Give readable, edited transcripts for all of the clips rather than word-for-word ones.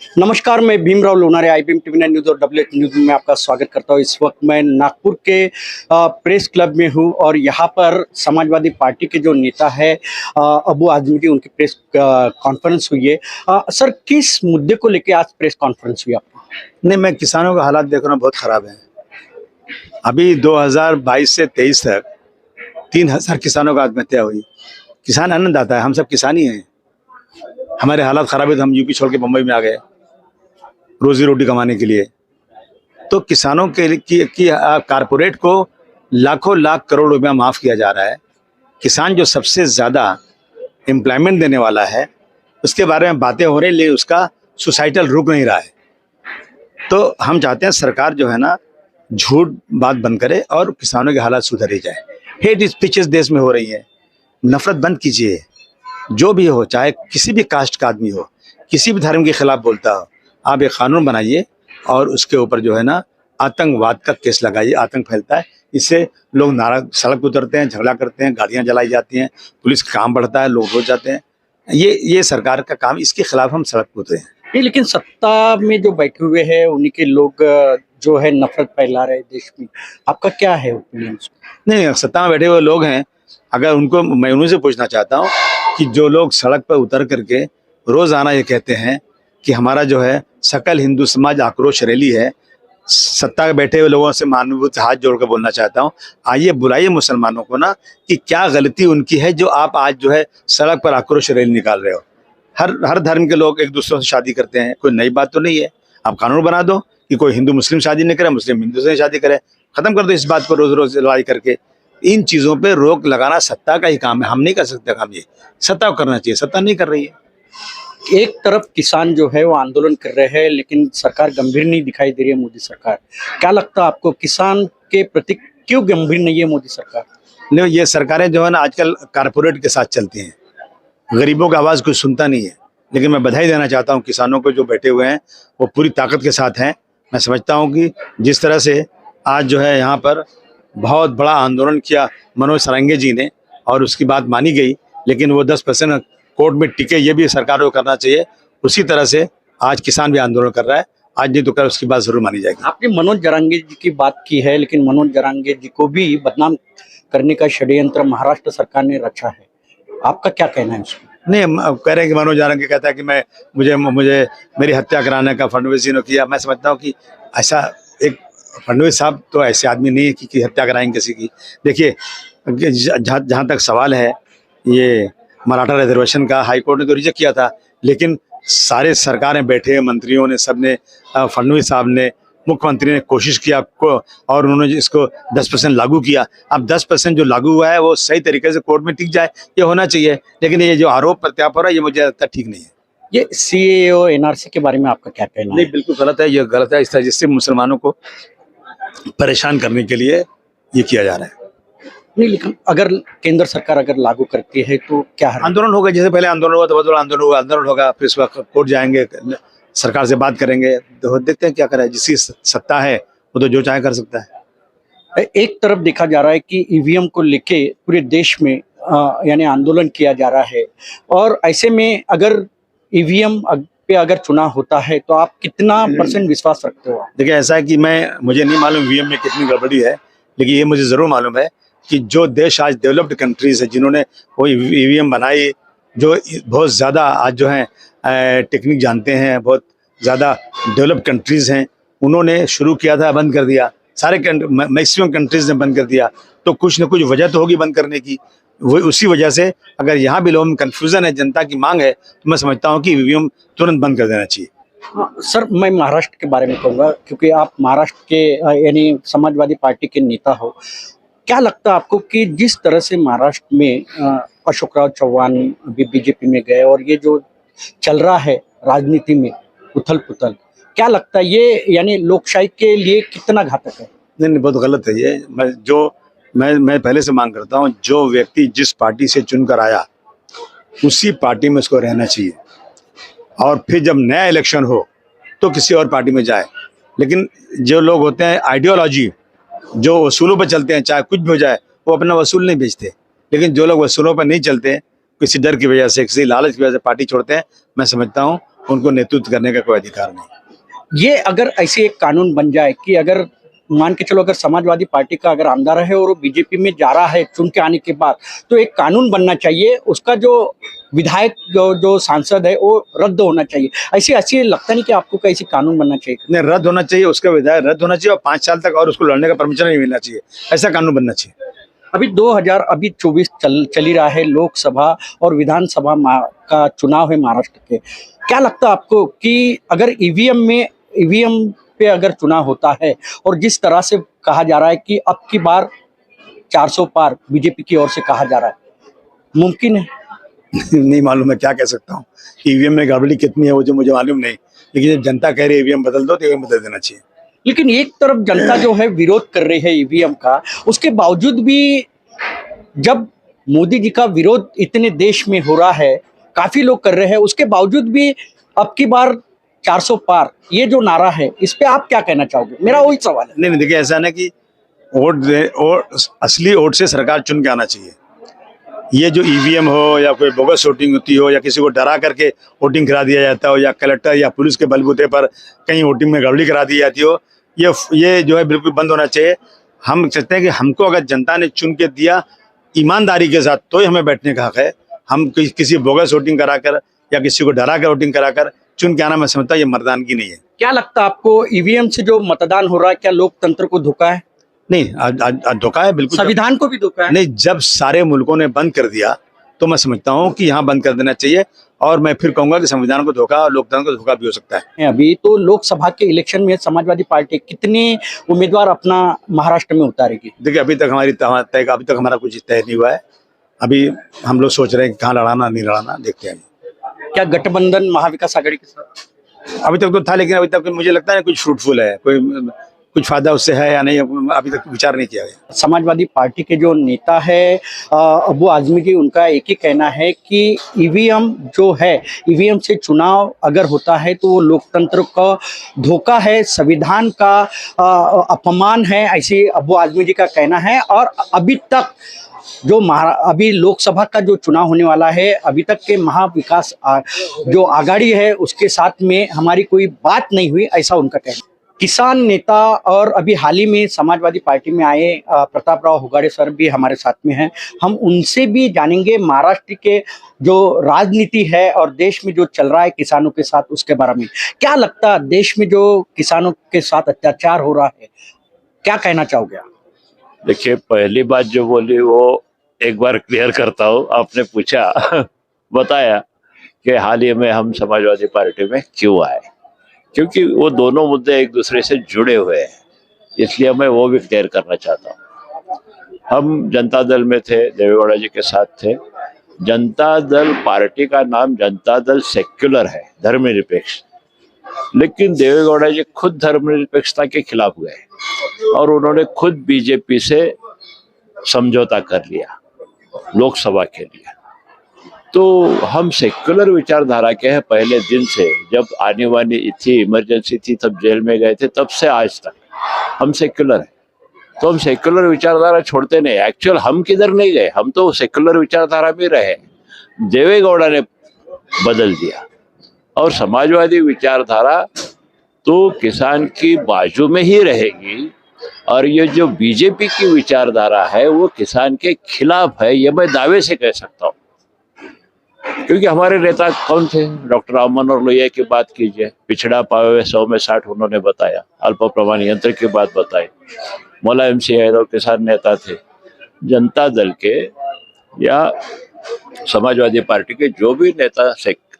नमस्कार, मैं Bhimrao Lonare IBM TV 9 news और डब्ल्यू न्यूज़ में आपका स्वागत करता हूं। इस वक्त मैं नागपुर के प्रेस क्लब में हूं और यहां पर समाजवादी पार्टी के जो नेता है अबू आजमी की उनकी प्रेस कॉन्फ्रेंस हुई है। सर, किस मुद्दे को लेकर आज प्रेस कॉन्फ्रेंस हुई आपकी? नहीं, मैं किसानों का हालात देख रहा हूँ, बहुत ख़राब है। अभी 2022 से 23 तक 3000 किसानों का आत्महत्या हुई। किसान अन्नदाता है, हम सब किसान ही हैं। हमारे हालात ख़राब है तो हम यूपी छोड़ के मुंबई में आ गए रोजी रोटी कमाने के लिए। तो किसानों के लिए की कारपोरेट को लाखों लाख करोड़ रुपया माफ़ किया जा रहा है। किसान जो सबसे ज़्यादा एम्प्लॉयमेंट देने वाला है, उसके बारे में बातें हो रही हैं, लेकिन उसका सोसाइटल रुक नहीं रहा है। तो हम चाहते हैं सरकार जो है ना, झूठ बात बंद करे और किसानों के हालात सुधरे जाए। हेट स्पीचेस देश में हो रही है, नफरत बंद कीजिए। जो भी हो, चाहे किसी भी कास्ट का आदमी हो, किसी भी धर्म के खिलाफ बोलता हो, आप एक कानून बनाइए और उसके ऊपर जो है ना आतंकवाद का केस लगाइए। आतंक फैलता है, इससे लोग सड़क पर उतरते हैं, झगड़ा करते हैं, गाड़ियां जलाई जाती हैं, पुलिस का काम बढ़ता है, लोग हो जाते हैं। ये सरकार का काम, इसके खिलाफ हम सड़क पर उतरे हैं। नहीं, लेकिन सत्ता में जो बैठे हुए हैं उन्हीं के लोग जो है नफरत फैला रहे देश में। आपका क्या है ओपिनियन? नहीं, सत्ता में बैठे हुए लोग हैं, अगर उनको, मैं उन्हीं से पूछना चाहता हूँ कि जो लोग सड़क पर उतर करके रोजाना ये कहते हैं कि हमारा जो है सकल हिंदू समाज आक्रोश रैली है, सत्ता में बैठे हुए लोगों से मानवता हाथ जोड़कर बोलना चाहता हूँ, आइए बुलाइए मुसलमानों को ना कि क्या गलती उनकी है जो आप आज जो है सड़क पर आक्रोश रैली निकाल रहे हो। हर धर्म के लोग एक दूसरे से शादी करते हैं, कोई नई बात तो नहीं है। आप कानून बना दो कि कोई हिंदू मुस्लिम शादी नहीं करे, मुस्लिम हिंदू से शादी करे। खत्म कर दो इस बात पर रोज रोज लड़ाई करके। इन चीजों पे रोक लगाना सत्ता का ही काम है, हम नहीं कर सकते काम। ये सत्ता को करना चाहिए, सत्ता नहीं कर रही है। एक तरफ किसान जो है वो आंदोलन कर रहे हैं, लेकिन सरकार गंभीर नहीं दिखाई दे रही है, मोदी सरकार। क्या लगता है आपको, किसान के प्रति क्यों गंभीर नहीं है मोदी सरकार? नहीं, ये सरकारें जो है ना आजकल कारपोरेट के साथ चलती हैं, गरीबों का आवाज़ कोई सुनता नहीं है। लेकिन मैं बधाई देना चाहता हूँ किसानों को, जो बैठे हुए हैं वो पूरी ताकत के साथ हैं। मैं समझता हूँ कि जिस तरह से आज जो है यहाँ पर बहुत बड़ा आंदोलन किया मनोज सारंगी जी ने और उसकी बात मानी गई, लेकिन वो 10% कोर्ट में टिके, ये भी सरकार को करना चाहिए। उसी तरह से आज किसान भी आंदोलन कर रहा है, आज नहीं तो कल उसकी बात जरूर मानी जाएगी। आपने मनोज जरांगे जी की बात की है, लेकिन मनोज जरांगे जी को भी बदनाम करने का षड्यंत्र महाराष्ट्र सरकार ने रचा है। आपका क्या कहना है उसमें? नहीं, हम कह रहे हैं कि मनोज जरांगे कहता है कि मुझे मेरी हत्या कराने का फडणवीस जी ने किया। मैं समझता हूँ कि ऐसा एक फडणवीस साहब तो ऐसे आदमी नहीं है कि हत्या कराएंगे किसी की। देखिए, जहाँ तक सवाल है ये मराठा रिजर्वेशन का, हाई कोर्ट ने तो रिजेक्ट किया था, लेकिन सारे सरकारें बैठे मंत्रियों ने, सबने, फडणवीस साहब ने, मुख्यमंत्री ने कोशिश किया और उन्होंने इसको 10% लागू किया। अब 10% जो लागू हुआ है वो सही तरीके से कोर्ट में टिक जाए, ये होना चाहिए। लेकिन ये जो आरोप प्रत्यारोप हो रहा है, ये मुझे लगता है ठीक नहीं है। ये सीएए एनआरसी के बारे में आपका क्या कहना है? नहीं, बिल्कुल गलत है, ये गलत है। इस तरह जिससे मुसलमानों को परेशान करने के लिए ये किया जा रहा है। नहीं, लेकिन अगर केंद्र सरकार अगर लागू करती है तो क्या है? आंदोलन होगा, जैसे पहले आंदोलन हुआ तो बहुत बड़ा आंदोलन होगा, फिर इस वक्त कोर्ट जाएंगे, सरकार से बात करेंगे, तो देखते हैं क्या करें। जिसकी सत्ता है वो तो जो चाहे कर सकता है। एक तरफ देखा जा रहा है कि ईवीएम को लेके पूरे देश में यानी आंदोलन किया जा रहा है, और ऐसे में अगर ईवीएम पे अगर चुनाव होता है तो आप कितना % विश्वास रखते हो? देखिए, ऐसा है कि मुझे नहीं मालूम वीएम में कितनी गड़बड़ी है, लेकिन ये मुझे जरूर मालूम है कि जो देश आज डेवलप्ड कंट्रीज है, जिन्होंने वो ईवीएम बनाई, जो बहुत ज़्यादा आज जो है टेक्निक जानते हैं, बहुत ज़्यादा डेवलप्ड कंट्रीज हैं, उन्होंने शुरू किया था, बंद कर दिया। सारे मैक्सिमम कंट्रीज ने बंद कर दिया। तो कुछ न कुछ वजह तो होगी बंद करने की। वो उसी वजह से अगर यहाँ भी लोगों में कन्फ्यूजन है, जनता की मांग है, तो मैं समझता हूँ कि ईवीएम तुरंत बंद कर देना चाहिए। हाँ, सर, मैं महाराष्ट्र के बारे में कहूँगा, क्योंकि आप महाराष्ट्र के यानी समाजवादी पार्टी के नेता हो। क्या लगता है आपको कि जिस तरह से महाराष्ट्र में अशोकराव चौहान अभी बीजेपी में गए और ये जो चल रहा है राजनीति में उथल पुथल, क्या लगता है ये यानी लोकशाही के लिए कितना घातक है? नहीं, बहुत गलत है ये। मैं पहले से मांग करता हूँ, जो व्यक्ति जिस पार्टी से चुनकर आया उसी पार्टी में उसको रहना चाहिए, और फिर जब नया इलेक्शन हो तो किसी और पार्टी में जाए। लेकिन जो लोग होते हैं आइडियोलॉजी, जो वसूलों पर चलते हैं, चाहे कुछ भी हो जाए, वो अपना वसूल नहीं बेचते। लेकिन जो लोग वसूलों पर नहीं चलते, किसी डर की वजह से, किसी लालच की वजह से पार्टी छोड़ते हैं, मैं समझता हूँ उनको नेतृत्व करने का कोई अधिकार नहीं। ये अगर ऐसे एक कानून बन जाए कि अगर मान के चलो अगर समाजवादी पार्टी का अगर आमदार है और वो बीजेपी में जा रहा है चुन के आने के बाद, तो एक कानून बनना चाहिए, उसका जो विधायक जो सांसद है वो रद्द होना चाहिए। ऐसे ऐसे लगता नहीं कि आपको कैसे कानून बनना चाहिए? नहीं, रद्द होना चाहिए, उसका विधायक रद्द होना चाहिए और 5 साल तक और उसको लड़ने का परमिशन नहीं मिलना चाहिए, ऐसा कानून बनना चाहिए। अभी 2024 चल ही रहा है, लोकसभा और विधानसभा का चुनाव है महाराष्ट्र के। क्या लगता है आपको कि अगर ईवीएम पे अगर चुनाव होता है और जिस तरह से कहा जा रहा है कि अब की बार 400 पार बीजेपी की ओर से कहा जा रहा है, मुमकिन है? नहीं मालूम, मैं क्या कह सकता हूँ। ईवीएम में गड़बड़ी कितनी है वो जो मुझे मालूम नहीं, लेकिन जब जनता कह रही है ईवीएम बदल दो तो ईवीएम बदल देना चाहिए। लेकिन एक तरफ जनता जो है विरोध कर रही है ईवीएम का, उसके बावजूद भी जब मोदी जी का विरोध इतने देश में हो रहा है, काफी लोग कर रहे हैं, उसके बावजूद भी अब की बार 400 पार ये जो नारा है, इस पे आप क्या कहना चाहोगे? मेरा वही सवाल है। नहीं, देखिए ऐसा ना कि वोट दे और असली वोट से सरकार चुन के आना चाहिए। ये जो ईवीएम हो या कोई बोगस वोटिंग होती हो या किसी को डरा करके वोटिंग करा दिया जाता हो या कलेक्टर या पुलिस के बलबूते पर कहीं वोटिंग में गड़बड़ी करा दी जाती हो, ये जो है बिल्कुल बंद होना चाहिए। हम चाहते हैं कि हमको अगर जनता ने चुन के दिया ईमानदारी के साथ तो ही हमें बैठने का हक है। हम किसी बोगस वोटिंग कराकर या किसी को डरा कर वोटिंग कराकर चुन के आना, मैं समझता हूँ ये मर्दानगी नहीं है। क्या लगता है आपको ईवीएम से जो मतदान हो रहा है, क्या लोकतंत्र को धोखा है? नहीं, आज धोखा है, बिल्कुल संविधान को भी धोखा है? नहीं। जब सारे मुल्कों ने बंद कर दिया तो मैं समझता हूँ कि यहाँ बंद कर देना चाहिए, और मैं फिर कहूंगा कि संविधान को धोखा और लोकतंत्र को धोखा भी हो सकता है। अभी तो लोकसभा के इलेक्शन में समाजवादी पार्टी कितने उम्मीदवार अपना महाराष्ट्र में उतारेगी? देखिए अभी तक हमारा कुछ तय नहीं हुआ है। अभी हम लोग सोच रहे हैं कि कहाँ लड़ाना नहीं लड़ाना, देखते हैं। क्या गठबंधन महाविकास आघाड़ी के साथ? अभी तक तो था, लेकिन अभी तक मुझे लगता है कुछ फ्रूटफुल है, कुछ फायदा उससे है या नहीं, अभी तक विचार नहीं किया गया। समाजवादी पार्टी के जो नेता है अबू आजमी जी, उनका एक ही कहना है कि ईवीएम जो है, ईवीएम से चुनाव अगर होता है तो वो लोकतंत्र का धोखा है, संविधान का अपमान है, ऐसे अबू आजमी जी का कहना है। और अभी तक जो अभी लोकसभा का जो चुनाव होने वाला है, अभी तक के महाविकास जो आघाड़ी है उसके साथ में हमारी कोई बात नहीं हुई, ऐसा उनका कहना। किसान नेता और अभी हाल ही में समाजवादी पार्टी में आए प्रताप राव हुगाड़े सर भी हमारे साथ में हैं। हम उनसे भी जानेंगे महाराष्ट्र के जो राजनीति है और देश में जो चल रहा है किसानों के साथ, उसके बारे में। क्या लगता है देश में जो किसानों के साथ अत्याचार हो रहा है, क्या कहना चाहोगे आप? देखिए, पहली बात जो बोली वो एक बार क्लियर करता हूँ। आपने पूछा बताया कि हाल ही में हम समाजवादी पार्टी में क्यों आए, क्योंकि वो दोनों मुद्दे एक दूसरे से जुड़े हुए हैं, इसलिए मैं वो भी क्लियर करना चाहता हूँ। हम जनता दल में थे, देवेगौड़ा जी के साथ थे। जनता दल पार्टी का नाम जनता दल सेक्युलर है, धर्मनिरपेक्ष, लेकिन देवेगौड़ा जी खुद धर्मनिरपेक्षता के खिलाफ गए और उन्होंने खुद बीजेपी से समझौता कर लिया लोकसभा के लिए। तो हम सेक्युलर विचारधारा के हैं पहले दिन से। जब आने वाली थी, इमरजेंसी थी, तब जेल में गए थे, तब से आज तक हम सेक्युलर हैं। तो हम सेक्युलर विचारधारा छोड़ते नहीं। एक्चुअल हम किधर नहीं गए, हम तो सेक्युलर विचारधारा में रहे। देवेगौड़ा ने बदल दिया और समाजवादी विचारधारा तो किसान की बाजू में ही रहेगी, और ये जो बीजेपी की विचारधारा है वो किसान के खिलाफ है, ये मैं दावे से कह सकता हूँ। क्योंकि हमारे नेता कौन थे? डॉक्टर राम मनोहर लोहिया की बात कीजिए, पिछड़ा पावे 100 में 60 उन्होंने बताया, अल्प प्रमाण यंत्र की बात बताई। मुलायम सिंह यादव किसान नेता थे। जनता दल के या समाजवादी पार्टी के जो भी नेता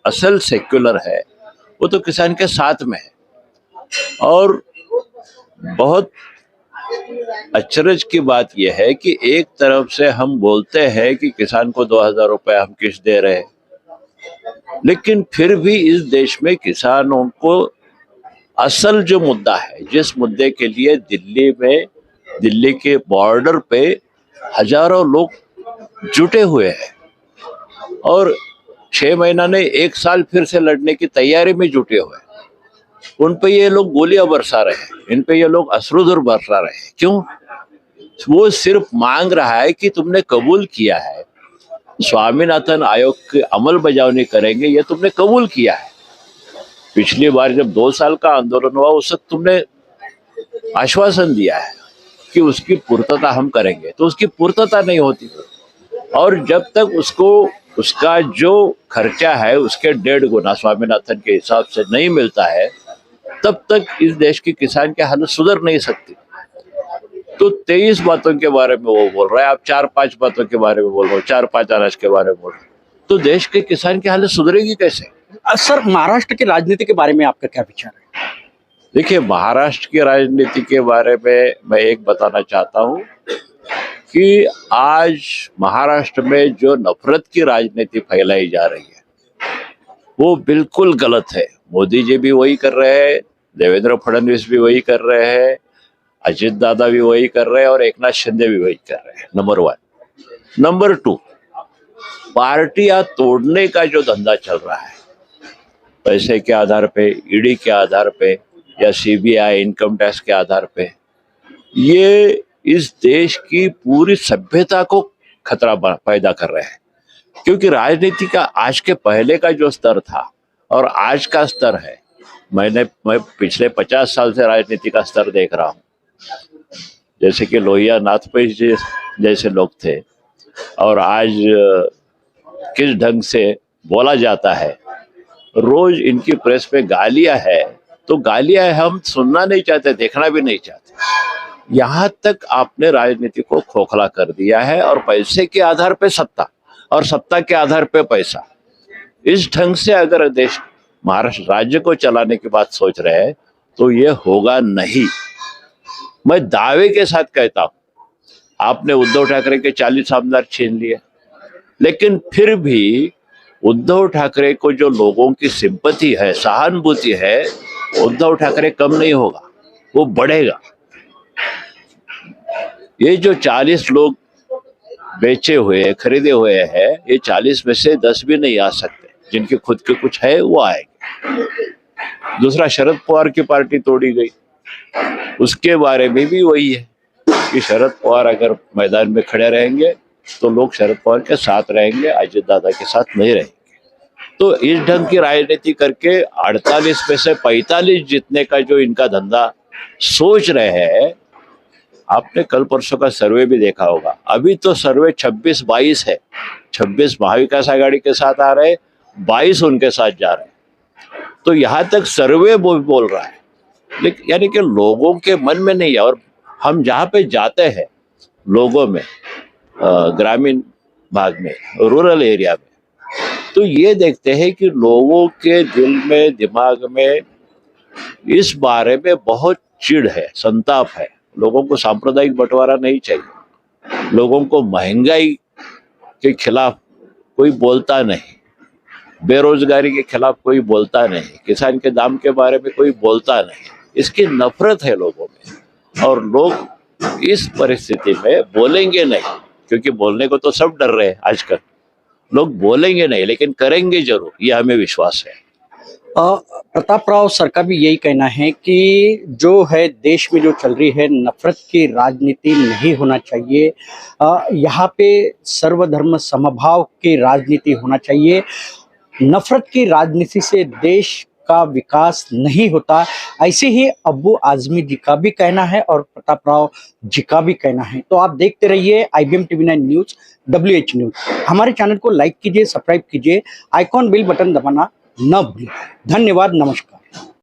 असल सेक्युलर है वो तो किसान के साथ में है। और बहुत अचरज की बात यह है कि एक तरफ से हम बोलते हैं कि किसान को 2000 रुपए हम किस्त दे रहे हैं, लेकिन फिर भी इस देश में किसानों को असल जो मुद्दा है, जिस मुद्दे के लिए दिल्ली के बॉर्डर पे हजारों लोग जुटे हुए हैं और 6 महीना ने 1 साल फिर से लड़ने की तैयारी में जुटे हुए हैं, उन पे ये लोग गोलियां बरसा रहे हैं, इन पे ये लोग अश्रुधुर बरसा रहे हैं। क्यों? वो सिर्फ मांग रहा है कि तुमने कबूल किया है, स्वामीनाथन आयोग की अमल बजावनी करेंगे, ये तुमने कबूल किया है, पिछली बार जब 2 साल का आंदोलन हुआ उस वक्त तुमने आश्वासन दिया है कि उसकी पूर्तता हम करेंगे, तो उसकी पूर्तता नहीं होती। और जब तक उसको उसका जो खर्चा है उसके 1.5 गुना स्वामीनाथन के हिसाब से नहीं मिलता है, तब तक इस देश की किसान की हालत सुधर नहीं सकती। तो 23 बातों के बारे में वो बोल रहा है, आप 4-5 बातों के बारे में बोल रहे हो, 4-5 अनाज के बारे में बोल रहे हो, तो देश के किसान की हालत सुधरेगी कैसे? सर, महाराष्ट्र की राजनीति के बारे में आपका क्या विचार है? देखिए, महाराष्ट्र की राजनीति के बारे में मैं एक बताना चाहता हूँ कि आज महाराष्ट्र में जो नफरत की राजनीति फैलाई जा रही है वो बिल्कुल गलत है। मोदी जी भी वही कर रहे हैं, देवेंद्र फडणवीस भी वही कर रहे हैं, अजित दादा भी वही कर रहे हैं और एकनाथ शिंदे भी वही कर रहे हैं। नंबर 1। नंबर 2, पार्टियां तोड़ने का जो धंधा चल रहा है, पैसे के आधार पे, ईडी के आधार पे या सीबीआई इनकम टैक्स के आधार पे, ये इस देश की पूरी सभ्यता को खतरा पैदा कर रहे हैं। क्योंकि राजनीति का आज के पहले का जो स्तर था और आज का स्तर है, मैं पिछले 50 साल से राजनीति का स्तर देख रहा हूँ। जैसे कि लोहिया नाथपई जी जैसे लोग थे और आज किस ढंग से बोला जाता है, रोज इनकी प्रेस पे गालियां है, तो गालियां हम सुनना नहीं चाहते, देखना भी नहीं चाहते। यहाँ तक आपने राजनीति को खोखला कर दिया है और पैसे के आधार पे सत्ता और सत्ता के आधार पे पैसा, इस ढंग से अगर देश महाराष्ट्र राज्य को चलाने की बात सोच रहे हैं तो ये होगा नहीं। मैं दावे के साथ कहता हूं, आपने उद्धव ठाकरे के 40 आमदार छीन लिए, लेकिन फिर भी उद्धव ठाकरे को जो लोगों की सिंपैथी है, सहानुभूति है, उद्धव ठाकरे कम नहीं होगा, वो बढ़ेगा। ये जो 40 लोग बेचे हुए, खरीदे हुए हैं, ये 40 में से 10 भी नहीं आ सकते। जिनके खुद के कुछ है वो आएंगे। दूसरा, शरद पवार की पार्टी तोड़ी गई, उसके बारे में भी वही है कि शरद पवार अगर मैदान में खड़े रहेंगे तो लोग शरद पवार के साथ रहेंगे, अजित दादा के साथ नहीं रहेंगे। तो इस ढंग की राजनीति करके 48 में से 45 जीतने का जो इनका धंधा सोच रहे हैं, आपने कल परसों का सर्वे भी देखा होगा। अभी तो सर्वे 26-22 है, 26 महाविकास आघाड़ी के साथ आ रहे, 22 उनके साथ जा रहे। तो यहाँ तक सर्वे बोल रहा है, लेकिन यानी कि लोगों के मन में नहीं है। और हम जहाँ पे जाते हैं लोगों में, ग्रामीण भाग में, रूरल एरिया में, तो ये देखते हैं कि लोगों के दिल में, दिमाग में इस बारे में बहुत चिढ़ है, संताप है। लोगों को सांप्रदायिक बंटवारा नहीं चाहिए, लोगों को महंगाई के खिलाफ कोई बोलता नहीं, बेरोजगारी के खिलाफ कोई बोलता नहीं, किसान के दाम के बारे में कोई बोलता नहीं। इसकी नफरत है लोगों में और लोग इस परिस्थिति में बोलेंगे नहीं, क्योंकि बोलने को तो सब डर रहे हैं आजकल। लोग बोलेंगे नहीं लेकिन करेंगे जरूर, ये हमें विश्वास है। प्रताप राव सर का भी यही कहना है कि जो है देश में जो चल रही है नफरत की राजनीति नहीं होना चाहिए, यहाँ पे सर्वधर्म समभाव की राजनीति होना चाहिए। नफरत की राजनीति से देश का विकास नहीं होता। ऐसे ही अब्बू आजमी जी का भी कहना है और प्रताप राव जी का भी कहना है। तो आप देखते रहिए IBM TV9 news, WH news. हमारे चैनल को लाइक कीजिए, सब्सक्राइब कीजिए, आइकॉन बेल बटन दबाना न भूलिए। धन्यवाद, नमस्कार।